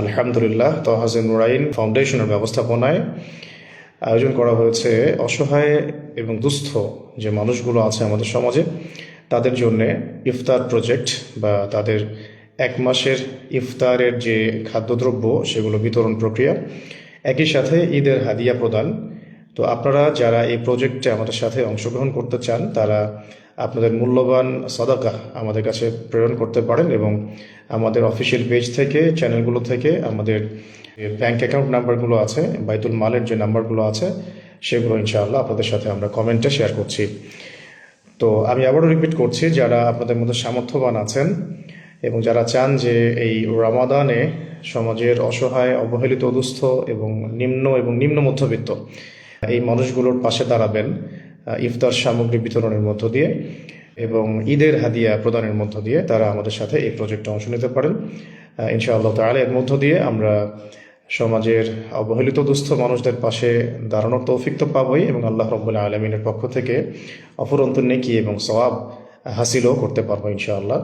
আলহামদুলিল্লাহ তহাজে নুরাইন ফাউন্ডেশনের ব্যবস্থাপনায় আয়োজন করা হয়েছে অসহায় এবং দুস্থ যে মানুষগুলো আছে আমাদের সমাজে তাদের জন্য ইফতার প্রজেক্ট বা তাদের এক মাসের ইফতারের যে খাদ্যদ্রব্য সেগুলো বিতরণ প্রক্রিয়া, একই সাথে ঈদের হাদিয়া প্রদান। তো আপনারা যারা এই প্রজেক্টে আমাদের সাথে অংশগ্রহণ করতে চান তারা আপনাদের মূল্যবান সাদাকা আমাদের কাছে প্রেরণ করতে পারেন এবং আমাদের অফিসিয়াল পেজ থেকে, চ্যানেলগুলো থেকে আমাদের ব্যাংক অ্যাকাউন্ট নাম্বারগুলো আছে, বাইতুল মালের যে নাম্বারগুলো আছে সেগুলো ইনশাআল্লাহ আপনাদের সাথে আমরা কমেন্টে শেয়ার করছি। তো আমি আবারও রিপিট করছি, যারা আপনাদের মধ্যে সামর্থ্যবান আছেন এবং যারা চান যে এই রমাদানে সমাজের অসহায়, অবহেলিত, দুস্থ এবং নিম্ন মধ্যবিত্ত এই মানুষগুলোর পাশে দাঁড়াবেন ইফতার সামগ্রী বিতরণের মধ্য দিয়ে এবং ঈদের হাদিয়া প্রদানের মধ্য দিয়ে, তারা আমাদের সাথে এই প্রজেক্টে অংশ নিতে পারেন ইনশাআল্লাহ তাআলা। এর মধ্য দিয়ে আমরা সমাজের অবহেলিত দুস্থ মানুষদের পাশে দাঁড়ানোর তৌফিক তো পাবই এবং আল্লাহ রাব্বুল আলামিনের পক্ষ থেকে অফুরন্ত নেকি এবং সওয়াব হাসিলও করতে পারবো ইনশাআল্লাহ।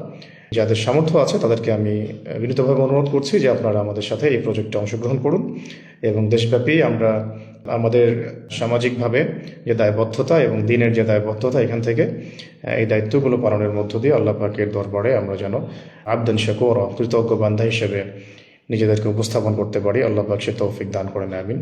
যাদের সামর্থ্য আছে তাদেরকে আমি বিনীতভাবে অনুরোধ করছি যে আপনারা আমাদের সাথে এই প্রজেক্টে অংশগ্রহণ করুন এবং দেশব্যাপী আমরা আমাদের সামাজিকভাবে যে দায়বদ্ধতা এবং দিনের যে দায়বদ্ধতা, এখান থেকে এই দায়িত্বগুলো পালনের মধ্য দিয়ে আল্লাহ পাকের দরবারে আমরা যেন আবদান শাকুর, কৃতজ্ঞ বান্দা হিসেবে নিজেদেরকে উপস্থাপন করতে পারি। আল্লাহ পাক সে তৌফিক দান করেন, আমিন।